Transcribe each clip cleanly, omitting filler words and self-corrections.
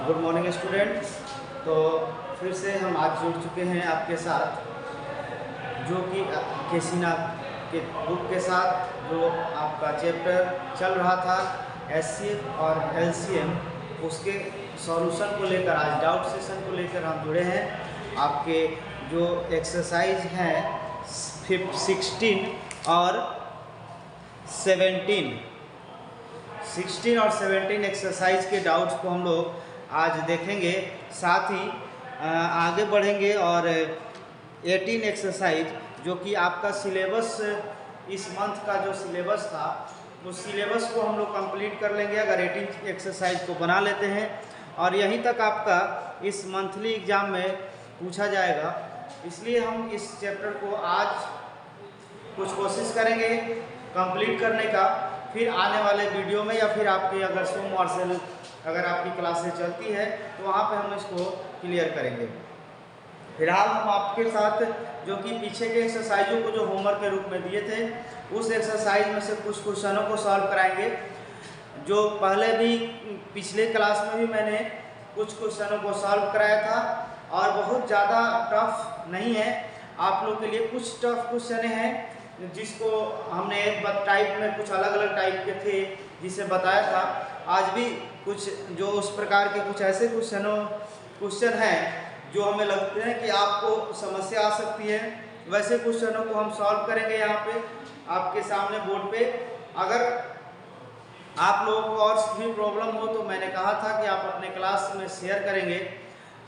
Good morning students. तो फिर से हम आज जुड़ चुके हैं आपके साथ, जो कि केसीना के बुक के साथ, जो आपका चैप्टर चल रहा था एचसीएफ और एलसीएम, उसके सॉल्यूशन को लेकर आज डाउट सेशन को लेकर हम जुड़े हैं। आपके जो एक्सरसाइज हैं 16 और 17 एक्सरसाइज के डाउट्स को हम लोग आज देखेंगे। साथ ही आगे बढ़ेंगे और 18 एक्सरसाइज, जो कि आपका सिलेबस, इस मंथ का जो सिलेबस था उस सिलेबस को हम लोग कंप्लीट कर लेंगे अगर 18 एक्सरसाइज को बना लेते हैं। और यहीं तक आपका इस मंथली एग्ज़ाम में पूछा जाएगा, इसलिए हम इस चैप्टर को आज कुछ कोशिश करेंगे कंप्लीट करने का। फिर आने वाले वीडियो में या फिर आपके अगर सोमवार से अगर आपकी क्लासें चलती है तो वहाँ पे हम इसको क्लियर करेंगे। फिलहाल हम आपके साथ जो कि पीछे के एक्सरसाइजों को जो होमवर्क के रूप में दिए थे, उस एक्सरसाइज में से कुछ क्वेश्चनों को सॉल्व कराएंगे। जो पहले भी पिछले क्लास में भी मैंने कुछ क्वेश्चनों को सॉल्व कराया था और बहुत ज़्यादा टफ नहीं है आप लोग के लिए। कुछ टफ क्वेश्चन हैं जिसको हमने एक टाइप में कुछ अलग अलग टाइप के थे जिसे बताया था। आज भी कुछ जो उस प्रकार के कुछ ऐसे क्वेश्चन हैं जो हमें लगते हैं कि आपको समस्या आ सकती है, वैसे क्वेश्चनों को हम सॉल्व करेंगे यहाँ पे आपके सामने बोर्ड पे। अगर आप लोगों को और भी प्रॉब्लम हो तो मैंने कहा था कि आप अपने क्लास में शेयर करेंगे,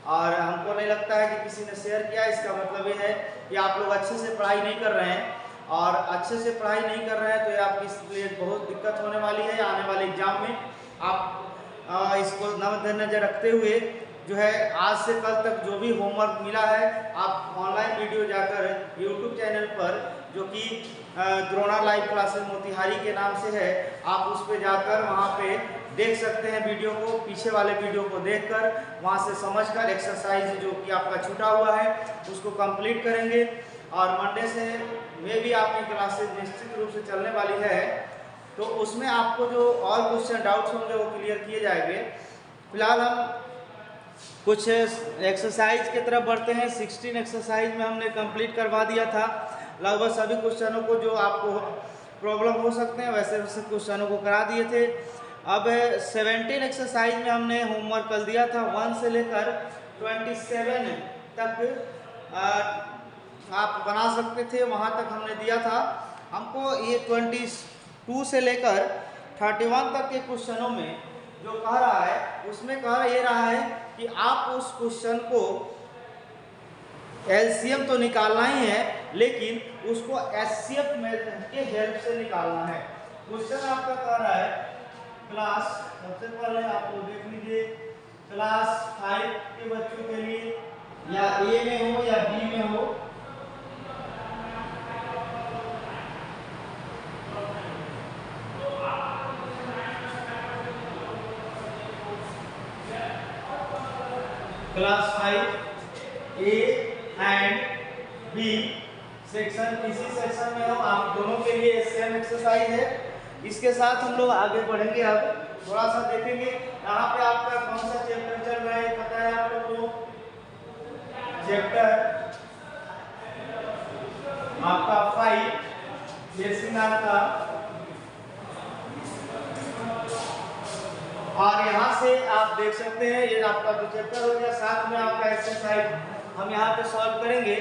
और हमको नहीं लगता है कि किसी ने शेयर किया। इसका मतलब ये है कि आप लोग अच्छे से पढ़ाई नहीं कर रहे हैं, और अच्छे से पढ़ाई नहीं कर रहे हैं तो ये आपके लिए बहुत दिक्कत होने वाली है आने वाले एग्जाम में। आप इसको नजर रखते हुए जो है आज से कल तक जो भी होमवर्क मिला है आप ऑनलाइन वीडियो जाकर यूट्यूब चैनल पर, जो कि द्रोणा लाइव क्लासेस मोतिहारी के नाम से है, आप उस पर जाकर वहाँ पे देख सकते हैं वीडियो को। पीछे वाले वीडियो को देखकर वहाँ से समझकर एक्सरसाइज जो कि आपका छूटा हुआ है उसको कंप्लीट करेंगे। और मंडे से में भी आपकी क्लासेज निश्चित रूप से चलने वाली है, तो उसमें आपको जो और क्वेश्चन डाउट्स होंगे वो क्लियर किए जाएंगे। फिलहाल हम कुछ एक्सरसाइज की तरफ बढ़ते हैं। 16 एक्सरसाइज में हमने कंप्लीट करवा दिया था लगभग सभी क्वेश्चनों को जो आपको प्रॉब्लम हो सकते हैं वैसे वैसे क्वेश्चनों को करा दिए थे। अब 17 एक्सरसाइज में हमने होमवर्क कर दिया था 1 से लेकर 27 तक आप बना सकते थे, वहाँ तक हमने दिया था। हमको ये 22 से लेकर 31 तक के क्वेश्चनों में जो कह रहा है उसमें कह ये रहा है कि आप उस क्वेश्चन को एलसीएम तो निकालना ही है, लेकिन उसको एचसीएफ मेथड के हेल्प से निकालना है। क्वेश्चन आपका कह रहा है क्लास, सबसे पहले आप लोग देख लीजिए, क्लास 5 के बच्चों के लिए या ए में हो या बी में हो, class 5 A and B section, किसी सेक्शन में हो, आप दोनों के लिए सेम एक्सरसाइज है। इसके साथ हम लोग आगे बढ़ेंगे। अब थोड़ा सा देखेंगे यहाँ पे आपका कौन सा चैप्टर चल रहा है, पता है आप लोग को? चैप्टर आपका 5 केसीना का, और यहाँ से आप देख सकते हैं ये आपका जो चैप्टर हो गया, साथ में आपका एक्सरसाइज हम यहाँ पे सॉल्व करेंगे।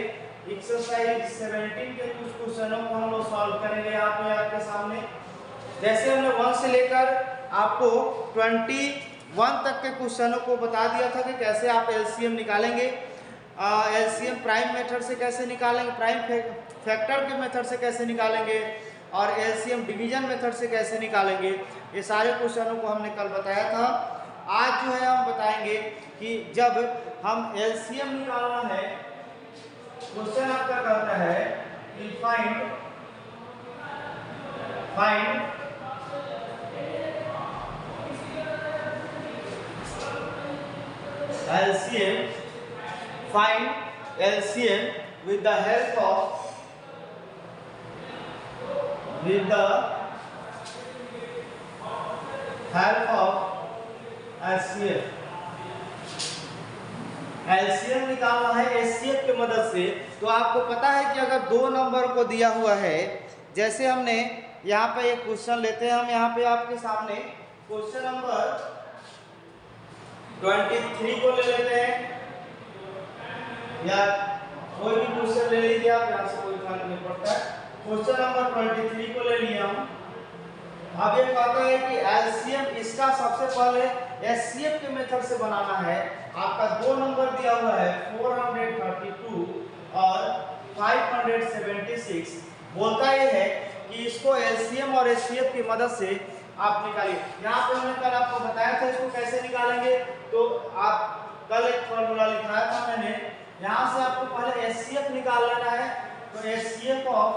एक्सरसाइज 17 के कुछ क्वेश्चनों को हम लोग सॉल्व करेंगे यहाँ पे आपके सामने। जैसे हमने 1 से लेकर आपको 21 तक के क्वेश्चनों को बता दिया था कि कैसे आप एलसीएम निकालेंगे, एलसीएम प्राइम मेथड से कैसे निकालेंगे, प्राइम फैक्टर के मेथड से कैसे निकालेंगे, और एलसीएम डिवीजन मेथड से कैसे निकालेंगे। ये सारे क्वेश्चनों को हमने कल बताया था। आज जो है हम बताएंगे कि जब हम एलसीएम निकालना है, क्वेश्चन आपका कहता है कि find LCM with the help of HCF। LCM निकालना है एचसीएफ की मदद से। तो आपको पता है कि अगर दो नंबर को दिया हुआ है, जैसे हमने यहाँ पे एक क्वेश्चन लेते हैं, हम यहाँ पे आपके सामने क्वेश्चन नंबर 23 को ले लेते हैं, या कोई भी क्वेश्चन ले लीजिए आप, यहाँ से कोई फर्क नहीं पड़ता है। क्वेश्चन नंबर 23 को ले लिया हम। अब ये कहता है कि एलसीएम इसका सबसे पहले एचसीएफ के मेथड से बनाना है। आपका दो नंबर दिया हुआ है 432 और 576। बोलता ये है कि इसको एलसीएम और एचसीएफ की मदद से आप निकालिए। यहाँ पे मैंने कल आपको बताया था इसको कैसे निकालेंगे, तो आप कल एक फॉर्मूला लिखाया था मैंने। यहाँ से आपको पहले एचसीएफ निकाल लेना है। तो एचसीएफ ऑफ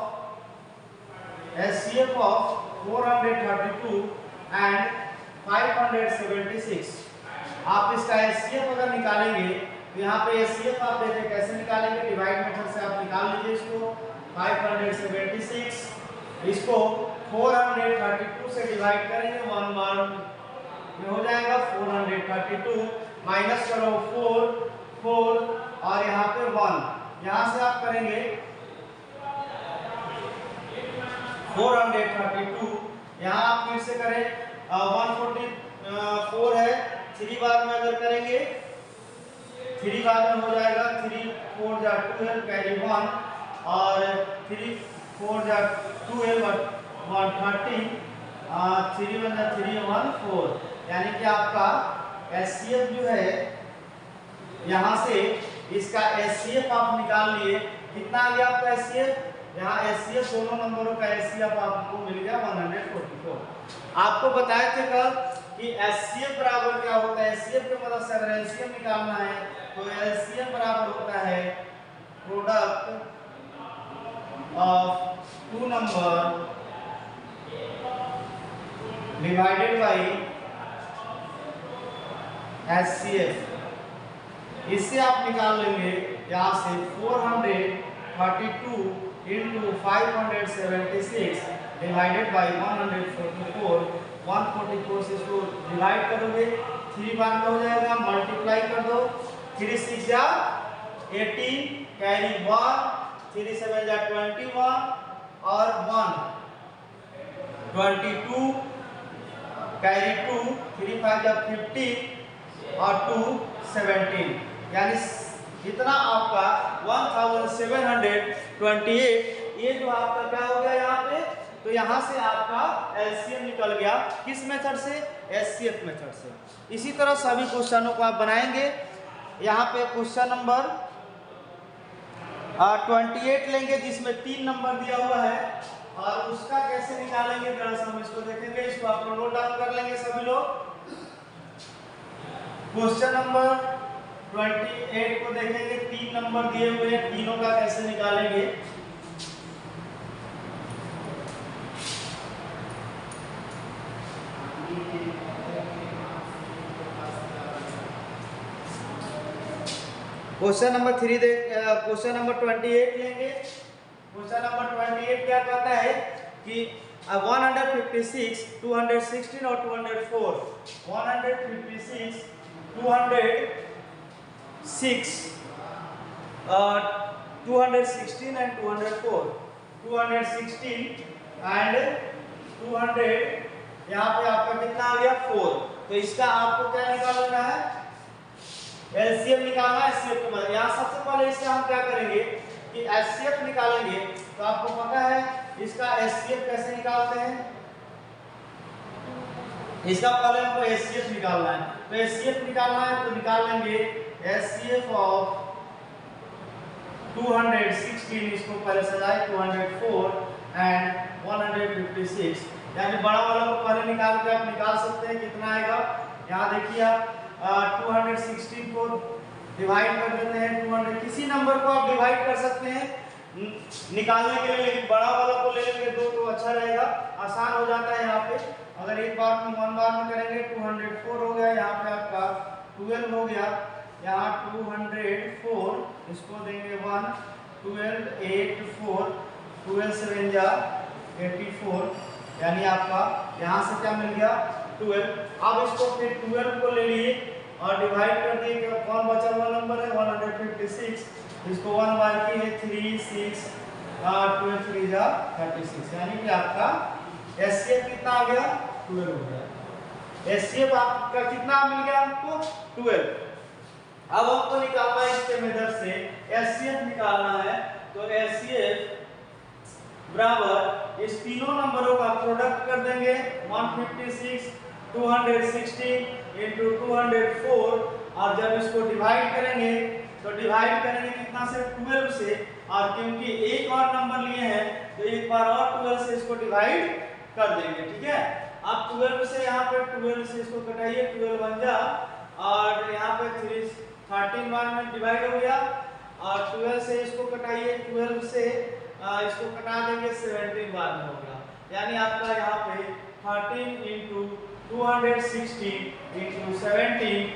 432 एंड 576, आप इसका एचसीएफ अगर निकालेंगे तो यहाँ पे एचसीएफ आप देखें कैसे निकालेंगे, डिवाइड मेथड से आप निकाल लीजिए इसको। 576 इसको 432 से डिवाइड करेंगे, 1 में हो जाएगा 432, माइनस करो 4 और यहाँ पे 1, यहाँ से आप करेंगे 432, यहाँ आप फिर से करें 144 है, 3 बार में अगर करेंगे 3 बार में हो जाएगा 3 4 जा 12 कैरी 1 और 3 4 जा 12 130 3 1 जा 3 1 4, यानी कि आपका एचसीएफ जो है यहाँ से इसका एचसीएफ आप निकाल लिए। कितना आ गया आपका एचसीएफ? यहाँ एचसीएफ दोनों नंबरों का एचसीएफ आपको मिल गया 144। आपको बताए थे कल कि एचसीएफ बराबर क्या होता है। एचसीएफ की मदद से अगर एलसीएम निकालना है तो एलसीएम बराबर होता है product of two number divided by HCF. इससे आप निकाल लेंगे यहाँ से 432 into 576 डिवाइडेड बाई 144। 144 से इसको डिवाइड करोगे 3 बार में हो जाएगा, मल्टीप्लाई कर दो, 3 6 जा 18 कैरी 1, 3 7 जा 21 और 1 22 कैरी 2, 3 5 जा 50 और 2 17, यानी इतना आपका 1728। ये जो आपका क्या हो गया यहाँ पे, तो यहाँ से आपका एलसीएम निकल गया। किस मेथड से? एचसीएफ मेथड से। इसी तरह सभी क्वेश्चनों को आप बनाएंगे। यहाँ पे क्वेश्चन नंबर 28 लेंगे जिसमें 3 नंबर दिया हुआ है, और उसका कैसे निकालेंगे दरअसल हम इसको देखेंगे। इसको आप नोट डाउन कर लेंगे सभी लोग। क्वेश्चन नंबर 28 को देखेंगे, 3 नंबर दिए हुए हैं, तीनों का कैसे निकालेंगे। क्वेश्चन नंबर 3 क्वेश्चन नंबर 28 लेंगे। क्वेश्चन नंबर 28 क्या कहता है कि 156 216 और 204, 156 206 216 and 204, 216 and 200, यहाँ पे आपका कितना आ गया 4। तो इसका आपको क्या निकालना है? एलसीएम निकालना है एचसीएफ के बाद। यहाँ सबसे पहले इसका हम क्या करेंगे कि एचसीएफ निकालेंगे। तो आपको पता है इसका एचसीएफ कैसे निकालते हैं। इसका पहले हमको एचसीएफ निकालना है। तो एचसीएफ निकालना है तो निकाल लेंगे एचसीएफ ऑफ 216, इसको पहले सजाए 204 एंड 156, यानी बड़ा वाला को पहले निकाल के आप निकाल सकते हैं कितना आएगा। यहाँ देखिए आप 216 को डिवाइड कर देते हैं 200, किसी नंबर को आप डिवाइड कर सकते हैं निकालने के लिए, लेकिन बड़ा वाला को ले लेंगे 2 तो अच्छा रहेगा, आसान हो जाता है। यहाँ पे अगर एक बार में 1 बार में करेंगे 204 हो गया, यहाँ पे आपका 12 हो गया, यहाँ 204 इसको देंगे 1, 12 8 4, 12 7 जा 84, यानी आपका यहाँ से क्या मिल गया 12। अब इसको फिर 12 को ले लिए और डिवाइड कर दिए कि कौन बचा हुआ नंबर है 156, इसको 1 बाकी है 3 6 12 3 जा 36, यानी कि आपका एचसीएफ कितना आ गया 12 हो गया। एचसीएफ आपका कितना मिल गया आपको 12। अब हमको निकालना है इसके मेथड से एचसीएफ निकालना है, तो एचसीएफ बराबर इस तीनों नंबरों का प्रोडक्ट कर देंगे 156 260 into 204, और जब इसको डिवाइड करेंगे तो डिवाइड करेंगे कितना से 12 से, और क्योंकि एक और नंबर लिए हैं तो एक बार और 12 से इसको डिवाइड कर देंगे। ठीक है, अब 12 से यहाँ पे 12 से इसको कटाइए, 12 बन जा, और यहाँ पे 13 बार में डिवाइड हो गया, और 12 से इसको कटाइए, 12 से इसको कटा देंगे 17 बार में हो गया, यानी आपका यहाँ पे 13 into 260 into 17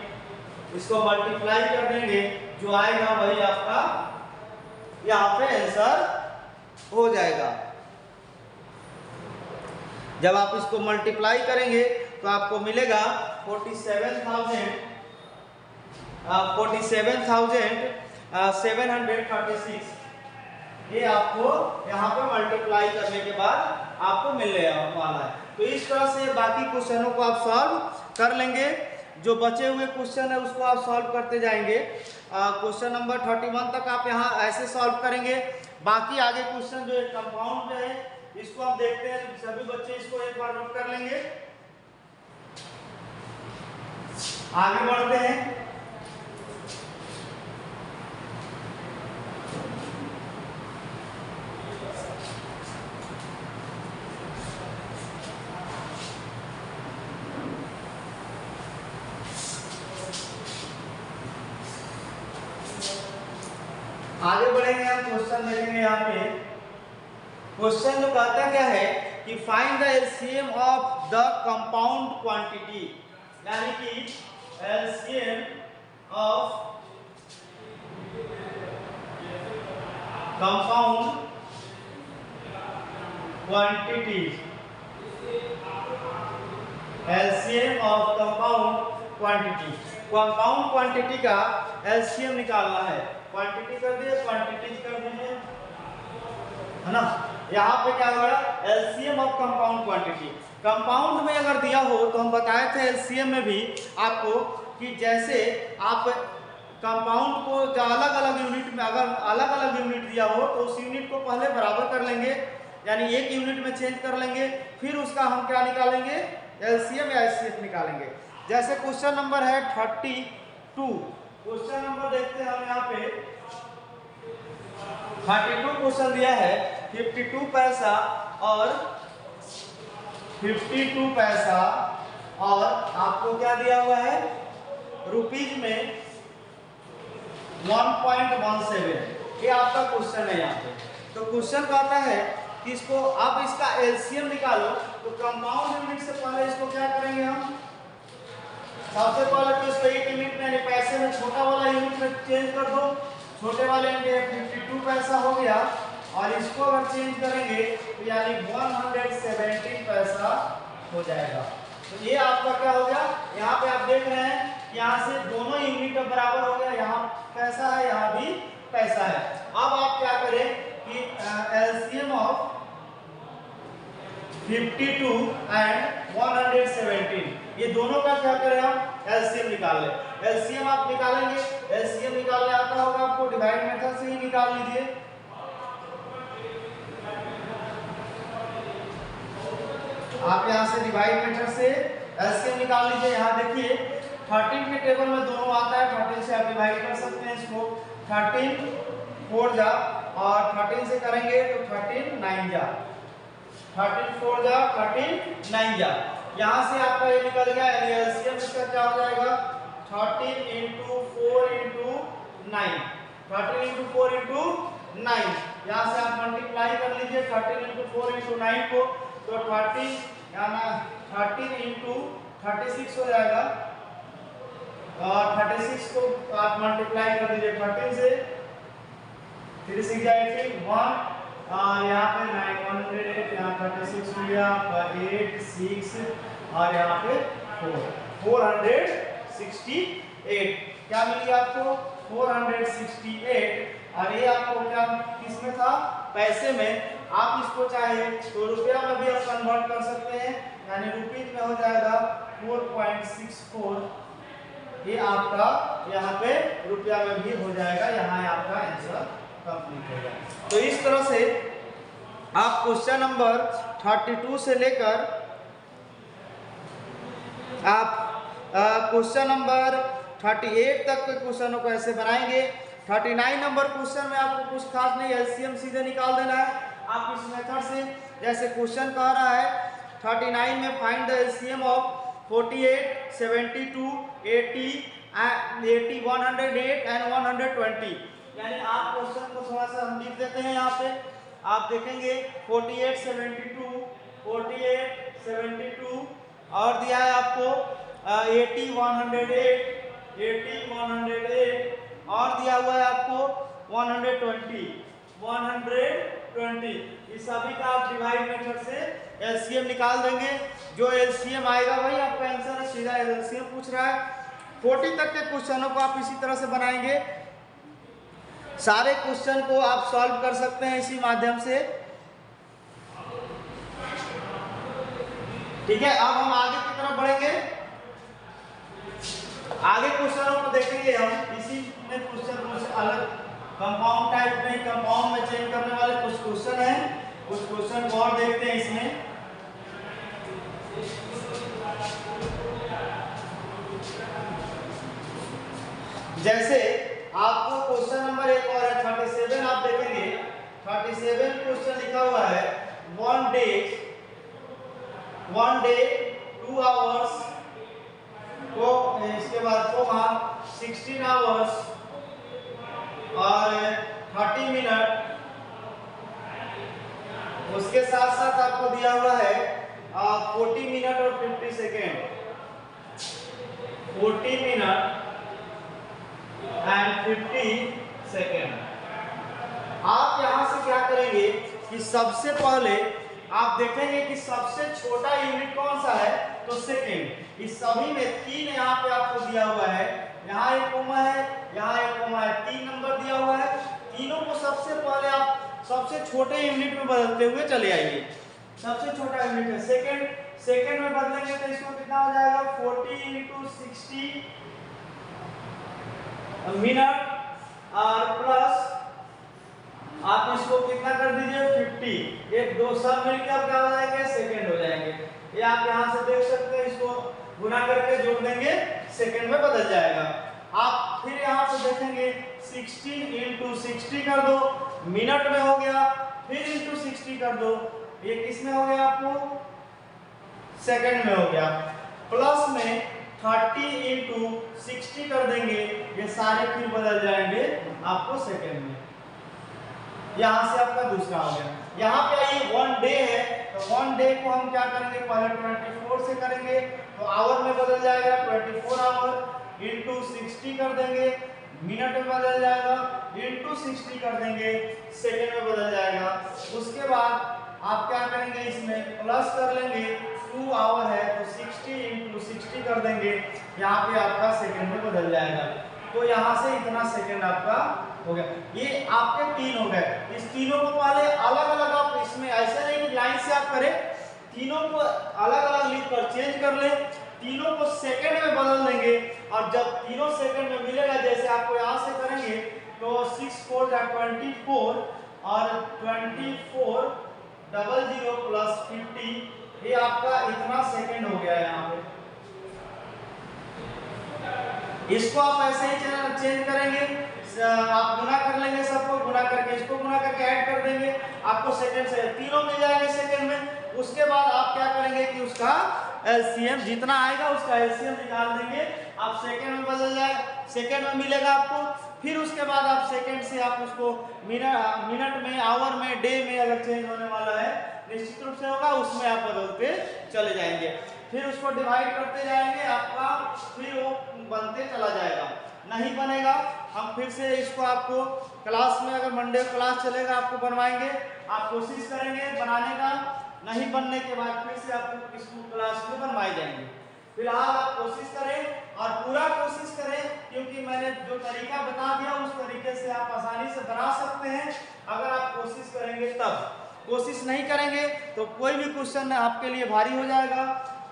इसको मल्टीप्लाई कर देंगे, जो आएगा वही आपका यहाँ पे आंसर हो जाएगा। जब आप इसको मल्टीप्लाई करेंगे तो आपको मिलेगा 47,736, ये आपको यहाँ पे मल्टीप्लाई करने के बाद आपको मिलने वाला है। तो इस तरह से बाकी क्वेश्चनों को आप सॉल्व कर लेंगे, जो बचे हुए क्वेश्चन है उसको आप सॉल्व करते जाएंगे। क्वेश्चन नंबर 31 तक आप यहाँ ऐसे सॉल्व करेंगे, बाकी आगे क्वेश्चन जो एक कंपाउंड में है इसको हम देखते हैं, सभी बच्चे इसको एक बार नोट कर लेंगे। आगे बढ़ते हैं। आगे बढ़ेंगे, हम क्वेश्चन देखेंगे। यहाँ पे क्वेश्चन जो कहता क्या है कि find the LCM of the compound quantity, यानी कि LCM of compound quantity, LCM of compound quantity, compound quantity का एलसीएम निकालना है। क्वांटिटी कर दिए, क्वांटिटीज कर दीजिए, है ना। यहाँ पे क्या होगा LCM of compound quantity. Compound में अगर दिया हो तो हम बताए थे एलसीएम में भी आपको कि जैसे आप कंपाउंड को अलग अलग यूनिट में, अगर अलग अलग यूनिट दिया हो तो उस यूनिट को पहले बराबर कर लेंगे, यानी एक यूनिट में चेंज कर लेंगे, फिर उसका हम क्या निकालेंगे एलसीएम या एचसीएफ निकालेंगे। जैसे क्वेश्चन नंबर है 32, क्वेश्चन नंबर देखते हैं हम यहाँ पे 32 क्वेश्चन दिया है, 52 पैसा और 52 पैसा, और आपको क्या दिया हुआ है रुपीज में 1.17, ये आपका क्वेश्चन है यहाँ पे। तो क्वेश्चन कहता है कि इसको आप इसका एलसीएम निकालो, तो कंपाउंड यूनिट से पहले इसको क्या करेंगे हम, सबसे पहले तो इसको एक यूनिट में पैसे में छोटा वाला यूनिट में चेंज कर दो, छोटे वाले में 52 पैसा हो गया, और इसको अगर चेंज करेंगे तो यानी 117 पैसा हो जाएगा। तो ये आपका क्या हो गया, यहाँ पे आप देख रहे हैं यहाँ से दोनों यूनिट बराबर हो गया, यहाँ पैसा है यहाँ भी पैसा है। अब आप क्या करें कि एलसीएम ऑफ 52 एंड 117, ये दोनों का क्या करें हम एलसीएम निकाल लें। एलसीएम आप निकालेंगे, एलसीएम निकालने आता होगा आपको, डिवाइड मेथड से ही निकाल लीजिए। आप यहाँ से डिवाइड मेथड से एलसीएम निकाल लीजिए। यहाँ देखिए 13 के टेबल में दोनों आता है, 13 से आप डिवाइड कर सकते हैं इसको, 13 4 जा, और 13 से करेंगे तो 13 9 जा, 13 4 जा 13 9 जा, यहाँ से आपका ये निकल गया, यानी एलसीएम इसका क्या हो जाएगा 13 into 4 into 9, 13 into 4 into 9, यहाँ से आप मल्टीप्लाई कर लीजिए 13 into 4 into 9 को, तो 13 into 36 हो जाएगा, और 36 को आप मल्टीप्लाई कर दीजिए 13 से, 3 6 18 1, यहाँ पे 900, यहाँ 36 हो गया आपका 8 6, और यहाँ पे 4 468 क्या मिल गया आपको 468। और ये आपको क्या किस में था, पैसे में। आप इसको चाहे तो रुपया में भी आप कन्वर्ट कर सकते हैं, यानी रुपीज में हो जाएगा 4.64। ये आपका यहाँ पे रुपया में भी हो जाएगा, यहाँ आपका आंसर कंप्लीट हो जाएगा। तो इस तरह से आप क्वेश्चन नंबर 32 से लेकर आप क्वेश्चन नंबर 38 तक के क्वेश्चनों को ऐसे बनाएंगे। 39 नंबर क्वेश्चन में आपको कुछ खास नहीं, एलसीएम सीधे निकाल देना है आप इस मेथड से। जैसे क्वेश्चन कह रहा है 39 में find the LCM of 48, 72, 80, 108 and 120। यानी आप क्वेश्चन को थोड़ा सा हम लिख देते हैं यहाँ पे। आप देखेंगे 48, 72, 48, 72 और दिया है आपको 80, 108, 80, 108 और दिया हुआ है आपको 120, 120। इस सभी का आप डिवाइड मेथड से एलसीएम निकाल देंगे। जो एलसीएम आएगा वही आपका आंसर है, सीधा एलसीएम पूछ रहा है। 40 तक के क्वेश्चनों को आप इसी तरह से बनाएंगे। सारे क्वेश्चन को आप सॉल्व कर सकते हैं इसी माध्यम से। ठीक है, अब हम आगे की तरफ बढ़ेंगे। आगे क्वेश्चनों को देखेंगे हम। इसी में क्वेश्चन कुछ अलग कंपाउंड टाइप में, कंपाउंड में चेंज करने वाले कुछ क्वेश्चन हैं। कुछ क्वेश्चन को और देखते हैं इसमें। जैसे आपको क्वेश्चन नंबर एक और है 37, आप देखेंगे 37 क्वेश्चन लिखा हुआ है 1 डे 2 आवर्स को, इसके बाद कोमा 16 आवर्स और 30 मिनट। उसके साथ साथ आपको दिया हुआ है 40 मिनट और 50 सेकेंड, 40 मिनट एंड 50 सेकेंड। आप यहां से क्या करेंगे कि सबसे पहले आप देखेंगे कि सबसे छोटा यूनिट कौन सा है, तो सेकेंड। इस सभी में 3 यहाँ पे आपको दिया हुआ है, यहाँ एक कोमा है, यहाँ एक कोमा है, 3 नंबर दिया हुआ है। तीनों को सबसे पहले आप सबसे छोटे यूनिट में बदलते हुए चले आइए। सबसे छोटा यूनिट है सेकेंड, सेकेंड में बदलेंगे तो इसको कितना हो जाएगा 40 × 60 मिनट और प्लस आप इसको कितना कर दीजिए 50। एक दो सब मिलकर क्या हो जाएंगे, सेकेंड हो जाएंगे। ये आप यहाँ से देख सकते हैं, इसको गुना करके जोड़ देंगे, सेकेंड में बदल जाएगा। आप फिर यहाँ से देखेंगे 16 × 60 कर दो, मिनट में हो गया, फिर × 60 कर दो, ये किस में हो गया आपको, सेकेंड में हो गया। प्लस में 30 × 60 कर देंगे, ये सारे फिर बदल जाएंगे आपको सेकेंड में। यहाँ से आपका दूसरा हो गया। यहाँ पे ये 1 डे है, तो 1 डे को हम क्या करेंगे, पहले 24 से करेंगे तो आवर में बदल जाएगा, 24 आवर × 60 कर देंगे, मिनट में बदल जाएगा, × 60 कर देंगे, सेकेंड में बदल जाएगा। उसके बाद आप क्या करेंगे, इसमें प्लस कर लेंगे, 2 आवर है तो 60 × 60 कर देंगे, यहाँ पे आपका सेकेंड में बदल जाएगा। तो यहाँ से इतना सेकेंड आपका हो गया। ये आपके 3 हो गए। इस तीनों को पहले अलग अलग आप इसमें ऐसे नहीं कि लाइन से आप करें, तीनों को अलग अलग लिख कर चेंज कर ले, तीनों को सेकेंड में बदल देंगे। और जब तीनों सेकेंड में मिलेगा, जैसे आपको यहाँ से करेंगे तो 6 4 24 और 24 00 प्लस 50, ये आपका इतना सेकेंड हो गया है यहाँ पे। इसको आप ऐसे ही चेंज करेंगे, आप गुना कर लेंगे, सबको गुना करके इसको गुना करके ऐड कर देंगे, आपको सेकंड से तीनों मिल जाएंगे सेकंड में। उसके बाद आप क्या करेंगे कि उसका एलसीएम जितना आएगा उसका एलसीएम निकाल देंगे, आप सेकंड में बदल जाए, सेकंड में मिलेगा आपको। फिर उसके बाद आप सेकंड से आप उसको मिनट में, आवर में, डे में अगर चेंज होने वाला है निश्चित रूप से होगा, उसमें आप बदलते चले जाएंगे। फिर उसको डिवाइड करते जाएंगे, आपका फिर वो बनते चला जाएगा। नहीं बनेगा, हम फिर से इसको आपको क्लास में, अगर मंडे क्लास चलेगा आपको बनवाएंगे, आप कोशिश करेंगे बनाने का। नहीं बनने के बाद फिर से आपको इसको क्लास में बनवाई जाएंगे। फिलहाल आप कोशिश करें और पूरा कोशिश करें क्योंकि मैंने जो तरीका बता दिया उस तरीके से आप आसानी से बना सकते हैं अगर आप कोशिश करेंगे तब। कोशिश नहीं करेंगे तो कोई भी क्वेश्चन आपके लिए भारी हो जाएगा,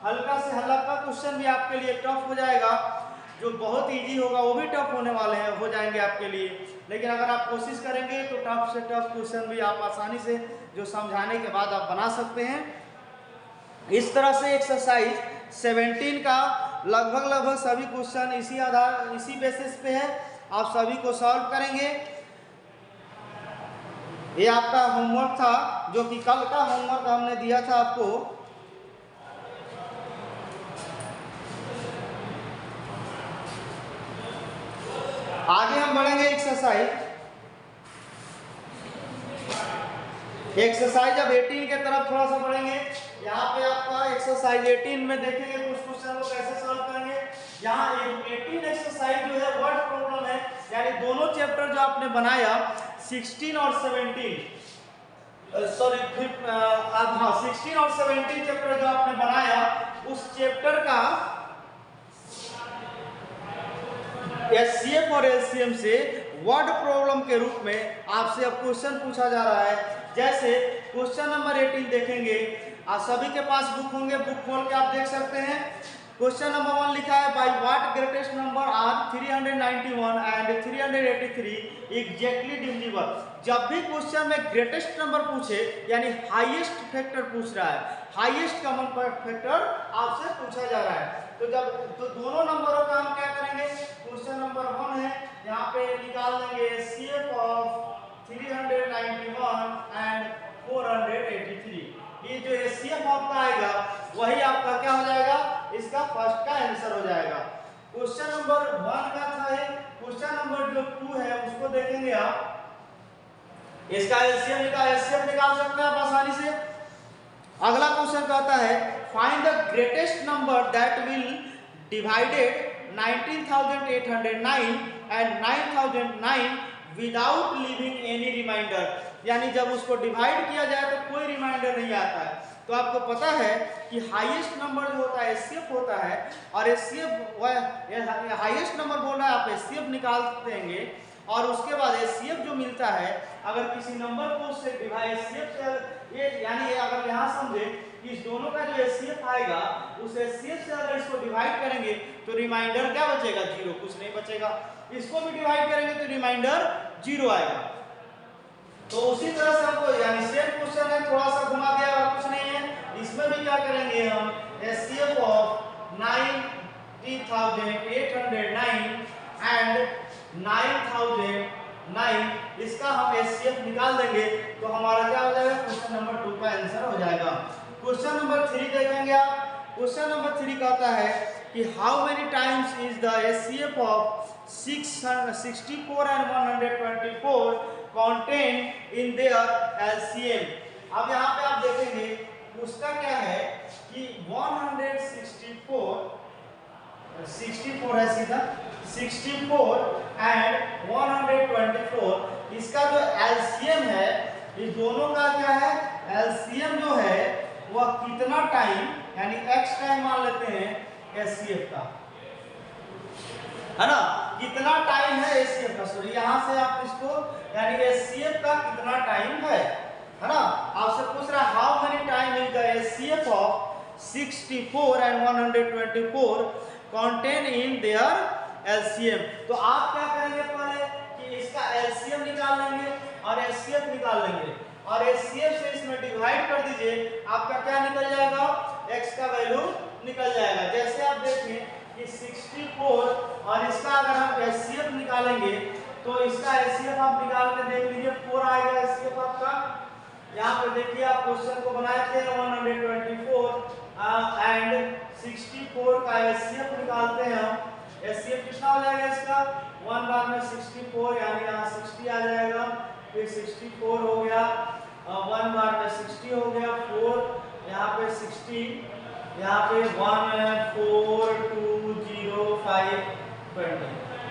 हल्का से हल्का क्वेश्चन भी आपके लिए टफ हो जाएगा, जो बहुत इजी होगा वो भी टफ होने वाले हैं, हो जाएंगे आपके लिए। लेकिन अगर आप कोशिश करेंगे तो टफ से टफ क्वेश्चन भी आप आसानी से जो समझाने के बाद आप बना सकते हैं। इस तरह से एक्सरसाइज 17 का लगभग सभी क्वेश्चन इसी बेसिस पे है, आप सभी को सॉल्व करेंगे। ये आपका होमवर्क था जो कि कल का होमवर्क हमने दिया था आपको। आगे हम बढ़ेंगे एक्सरसाइज अब 18 के तरफ थोड़ा सा बढ़ेंगे। यहाँ पे आपका एक्सरसाइज 18 में देखेंगे कुछ क्वेश्चन को कैसे सॉल्व करेंगे। यहाँ 18 एक्सरसाइज जो है वर्ड प्रॉब्लम है, यानी दोनों चैप्टर जो आपने बनाया 16 और 17 16 और 17 चैप्टर जो आपने बनाया उस चैप्टर का एचसीएफ और एलसीएम से वर्ड प्रॉब्लम के रूप में आपसे अब क्वेश्चन पूछा जा रहा है। जैसे क्वेश्चन नंबर 18 देखेंगे, आप सभी के पास बुक होंगे, बुक खोल के आप देख सकते हैं। क्वेश्चन नंबर 1 लिखा है by what greatest number are 391 and 383 exactly divisible. जब भी क्वेश्चन में ग्रेटेस्ट नंबर पूछे यानी हाईएस्ट फैक्टर पूछ रहा है, हाईएस्ट कॉमन फैक्टर आपसे पूछा जा रहा है, तो दोनों नंबरों का हम क्या करेंगे, क्वेश्चन नंबर 1 है यहाँ पे निकाल देंगे एचसीएफ ऑफ 391 एंड 483। ये जो एचसीएफ आपका आएगा वही आपका क्या हो जाएगा, इसका फर्स्ट का आंसर हो जाएगा। क्वेश्चन नंबर 1 का था है, क्वेश्चन नंबर जो 2 है उसको देखेंगे आप, इसका एचसीएफ निकाल सकते हैं आप आसानी से। अगला क्वेश्चन कहता है find the greatest number that will divided 19,809 and 9,009 without leaving any remainder. यानी जब उसको डिवाइड किया जाए तो कोई रिमाइंडर नहीं आता है। तो आपको पता है कि हाईएस्ट नंबर जो होता है एचसीएफ होता है, और एचसीएफ हाईएस्ट नंबर बोल रहा है, आप एचसीएफ निकाल देंगे और उसके बाद एचसीएफ जो मिलता है अगर किसी नंबर को उससे डिवाइड एचसीएफ से ये यानी अगर यहाँ समझे कि इस दोनों का जो एचसीएफ आएगा उस एचसीएफ से अगर इसको डिवाइड करेंगे तो रिमाइंडर क्या बचेगा, 0, कुछ नहीं बचेगा। इसको भी डिवाइड करेंगे तो रिमाइंडर 0 आएगा। तो उसी तरह से हमको यानी सेम क्वेश्चन है, थोड़ा सा घुमा दिया और कुछ नहीं है। इसमें भी क्या करेंगे हम, एचसीएफ ऑफ 90,809 एंड 9,009 इसका हम एचसीएफ निकाल देंगे तो हमारा क्या हो जाएगा, क्वेश्चन नंबर 2 का आंसर हो जाएगा। क्वेश्चन नंबर 3 देखेंगे आप। क्वेश्चन नंबर 3 कहता है कि how many times is the HCF of 664 and 124 contained in their LCM। अब यहाँ पे आप देखेंगे उसका क्या है कि 64 है सीधा 64 एंड 124 इसका जो एलसीएम है, इस दोनों का क्या है, एलसीएम जो है वह कितना टाइम यानी x टाइम मान लेते हैं एचसीएफ का, है ना, कितना टाइम है एचसीएफ का। सॉरी यहाँ से आप इसको यानी एचसीएफ का कितना टाइम है ना, आपसे पूछ रहा है how many time is the HCF of 64 and 124 contain in their LCM. तो आप क्या करेंगे पहले कि इसका एलसीएम निकाल लेंगे और एचसीएफ निकाल लेंगे और एचसीएफ से इसमें डिवाइड कर दीजिए, आपका क्या निकल जाएगा, x का वैल्यू निकल जाएगा। जैसे आप देखिए कि 64 और इसका अगर हम एचसीएफ निकालेंगे तो इसका एचसीएफ आप निकाल के देख लीजिए 4 आएगा एचसीएफ आपका। यहाँ पे देखिए आप क्वेश्चन को बनाए थे 124 एंड 64 का एचसीएफ निकालते हैं हम, एचसीएफ कितना हो जाएगा इसका, 1 बार में 64 यानी यहाँ 60 आ जाएगा, फिर 64 हो गया, 1 बार में 60 हो गया, 4 यहाँ पे 60, यहाँ पे 1 4 2 0 5 20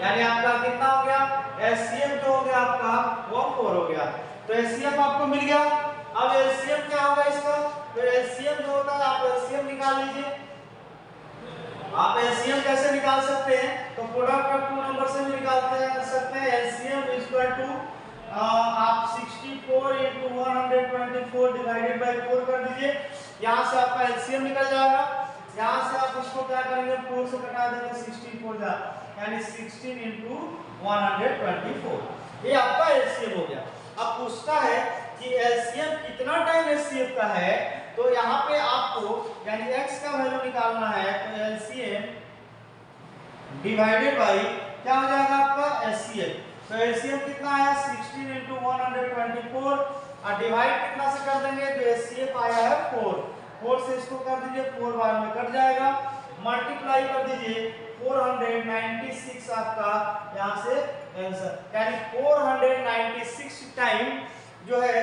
यानी आपका कितना हो गया, एचसीएफ जो हो गया आपका वो 4 हो गया। तो एचसीएफ आपको मिल गया। अब एचसीएफ क्या होगा इसका, तो एचसीएफ जो होता है आप एचसीएफ निकाल लीजिए। आप एचसीएफ कैसे निकाल सकते हैं, तो प्रोडक्ट ऑफ टू नंबर निकाल सकते हैं एलसीएम इक्वल टू आप 64 into 124 डिवाइडेड बाय 4 कर दीजिए। यहाँ से आपका एलसीएम निकल जाएगा। यहाँ से आप इसको क्या करेंगे 4 से कटा देंगे 16 जा यानी 16 into 124 ये आपका एलसीएम हो गया। अब पूछता है कि एलसीएम कितना टाइम एचसीएफ का है, तो यहाँ पे आपको यानी x का वैल्यू निकालना है तो एलसीएम डिवाइडेड बाई क्या हो जाएगा आपका एचसीएफ। तो एलसीएम कितना आया 16 into 124 और डिवाइड कितना से कर देंगे तो एचसीएफ आया है 4 से इसको कर दीजिए 4 बार में कट जाएगा, मल्टीप्लाई कर दीजिए 496 आपका यहाँ से आंसर यानी 496 टाइम जो है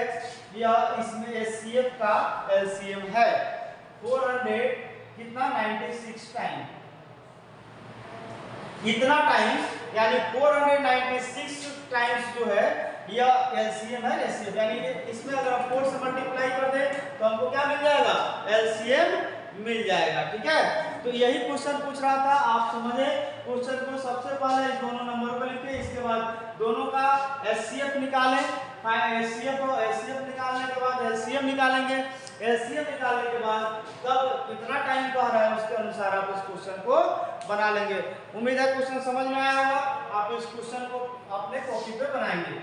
यह इसमें एचसीएफ का एलसीएम है 400 कितना 96 टाइम इतना टाइम यानी 496 टाइम्स जो है यह एलसीएम है एचसीएफ यानी इसमें अगर आप 4 से मल्टीप्लाई कर दें तो हमको क्या मिल जाएगा एलसीएम मिल जाएगा। ठीक है, तो यही क्वेश्चन पूछ रहा था, आप समझे क्वेश्चन को। सबसे पहले इस दोनों नंबर को लिखिए, इसके बाद दोनों का एचसीएफ निकालें, एचसीएफ निकालने के बाद एलसीएम निकालेंगे, एलसीएम निकालने के बाद कब कितना टाइम कह रहा है उसके अनुसार आप इस क्वेश्चन को बना लेंगे। उम्मीद है क्वेश्चन समझ में आया होगा, आप इस क्वेश्चन को अपने कॉपी पे बनाएंगे।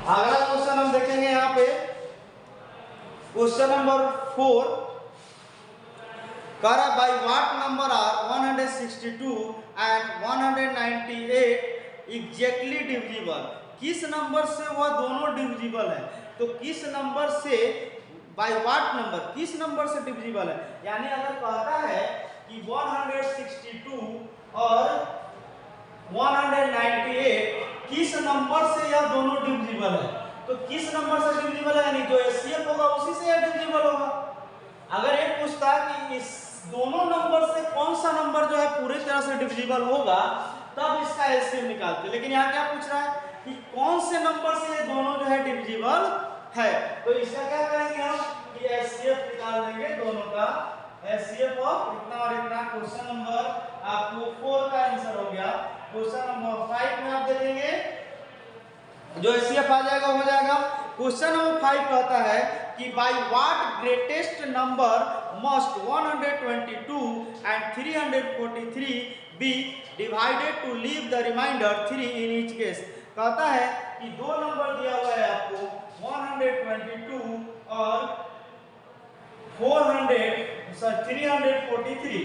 अगला क्वेश्चन हम देखेंगे यहाँ पे क्वेश्चन नंबर 4 करा by what number are 162 and 198 exactly divisible. किस नंबर से वह दोनों डिविजिबल है, तो किस नंबर से बाई व्हाट नंबर किस नंबर से डिविजिबल है, यानी अगर कहता है कि 162 और 198 किस नंबर से यह दोनों डिविजिबल है, तो किस नंबर से डिविजिबल है यानी जो एचसीएफ होगा उसी से यह डिविजिबल होगा। अगर ये पूछता कि इस दोनों नंबर से कौन सा नंबर जो है पूरी तरह से डिविजिबल होगा तब इसका एलसीएम निकालते, लेकिन यहाँ क्या पूछ रहा है कि कौन से नंबर से ये दोनों जो है डिविजिबल है, तो इसका क्या करेंगे हम कि एचसीएफ निकाल देंगे दोनों का, एचसीएफ ऑफ इतना और इतना। क्वेश्चन नंबर आपको 4 का आंसर हो गया। क्वेश्चन नंबर 5 में आप देखेंगे जो एचसीएफ आ जाएगा हो जाएगा। क्वेश्चन नंबर 5 कहता है कि by what greatest number must 122 and 343 be divided to leave the remainder 3 in each case. कहता है कि दो नंबर दिया हुआ है आपको 122 और 343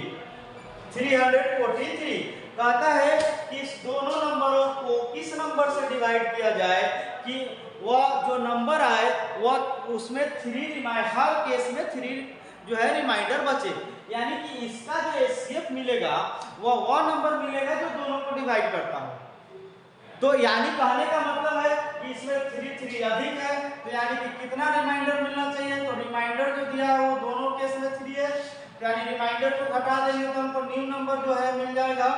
कहता है कि इस दोनों नंबरों को किस नंबर से डिवाइड किया जाए कि वह जो नंबर आए वह उसमें 3 हर केस में 3 जो है रिमाइंडर बचे, यानी कि इसका जो एचसीएफ मिलेगा वह नंबर मिलेगा जो दोनों को डिवाइड करता हो। तो यानी कहने का मतलब है कि इसमें 3 अधिक है, तो यानी कि कितना रिमाइंडर मिलना चाहिए, तो रिमाइंडर जो दिया है वो दोनों केस में 3 है, यानी रिमाइंडर को घटा देंगे तो हमको न्यू नंबर जो है मिल जाएगा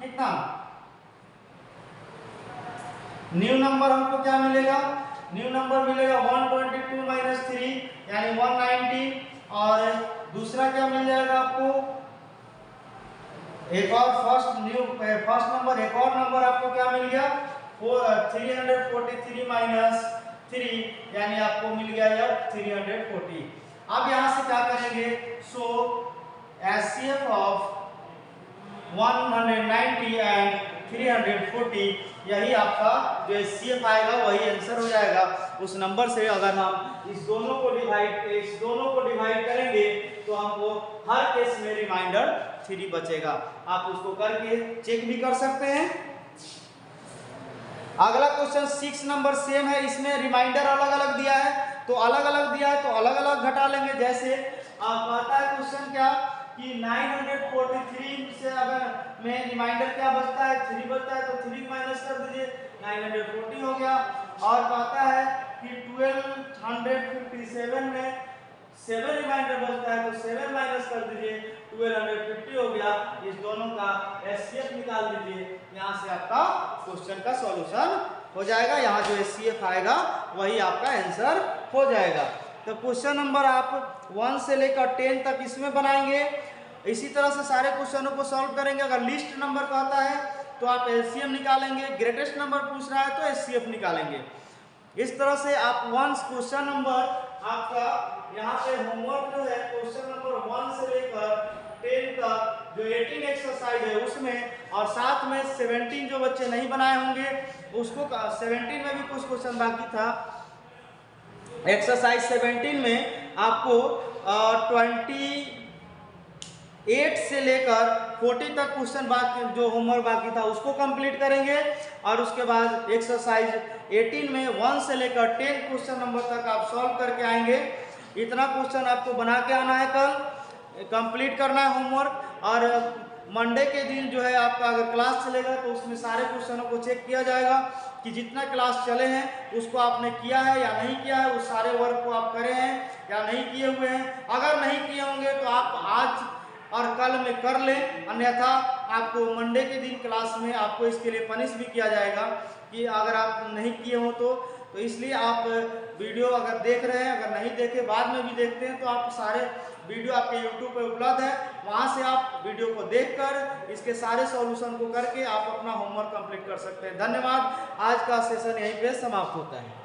कितना, न्यू नंबर हमको क्या मिलेगा, न्यू नंबर मिलेगा 122 माइनस 3 यानी 190, और दूसरा क्या मिल जाएगा आपको एक और फर्स्ट नंबर, एक और नंबर आपको क्या मिल गया 343 माइनस 3 यानी आपको मिल गया यह 340। अब यहां से क्या करेंगे, सो एचसीएफ ऑफ 190 एंड 340 यही आपका जो एचसीएफ आएगा वही आंसर हो जाएगा उस नंबर से। अगर हम इस दोनों को डिवाइड करेंगे तो हमको हर केस में रिमाइंडर 3 बचेगा। आप उसको करके चेक भी कर सकते हैं। अगला क्वेश्चन 6 नंबर सेम है, इसमें रिमाइंडर अलग अलग दिया है तो अलग अलग घटा लेंगे। जैसे आप कहता है क्वेश्चन क्या कि 943 से अगर में रिमाइंडर क्या बचता है 3 बचता है तो 3 माइनस कर दीजिए 940 हो गया। और कहता है कि 1257 में 7 रिमाइंडर बचता है तो 7 माइनस कर दीजिए 1250 हो गया। इस दोनों का एचसीएफ निकाल दीजिए, यहाँ से आपका क्वेश्चन का सॉल्यूशन हो जाएगा। यहाँ जो HCF आएगा वही आपका आंसर हो जाएगा। तो क्वेश्चन नंबर आप 1 से लेकर 10 तक इसमें बनाएंगे। इसी तरह से सारे क्वेश्चनों को सॉल्व करेंगे। अगर लिस्ट नंबर कहता है तो आप LCM निकालेंगे, ग्रेटेस्ट नंबर पूछ रहा है तो HCF निकालेंगे। इस तरह से आप क्वेश्चन नंबर आपका यहाँ पे होमवर्क जो है क्वेश्चन नंबर 1 से लेकर 10 तक जो 18 एक्सरसाइज है उसमें, और साथ में 17 जो बच्चे नहीं बनाए होंगे उसको 17 में भी कुछ क्वेश्चन बाकी था। एक्सरसाइज 17 में आपको 28 से लेकर 40 तक क्वेश्चन बाकी जो होमवर्क बाकी था उसको कंप्लीट करेंगे। और उसके बाद एक्सरसाइज 18 में 1 से लेकर 10 क्वेश्चन नंबर तक आप सॉल्व करके आएंगे। इतना क्वेश्चन आपको बना के आना है, कल कंप्लीट करना है होमवर्क। और मंडे के दिन जो है आपका अगर क्लास चलेगा तो उसमें सारे क्वेश्चनों को चेक किया जाएगा कि जितना क्लास चले हैं उसको आपने किया है या नहीं किया है, उस सारे वर्क को आप करे हैं या नहीं किए हुए हैं। अगर नहीं किए होंगे तो आप आज और कल में कर लें, अन्यथा आपको मंडे के दिन क्लास में आपको इसके लिए पनिश भी किया जाएगा कि अगर आप नहीं किए हो तो इसलिए आप वीडियो अगर देख रहे हैं, अगर नहीं देखे बाद में भी देखते हैं तो आप सारे वीडियो आपके YouTube पे उपलब्ध है, वहाँ से आप वीडियो को देखकर इसके सारे सॉल्यूशन को करके आप अपना होमवर्क कंप्लीट कर सकते हैं। धन्यवाद। आज का सेशन यहीं पे समाप्त होता है।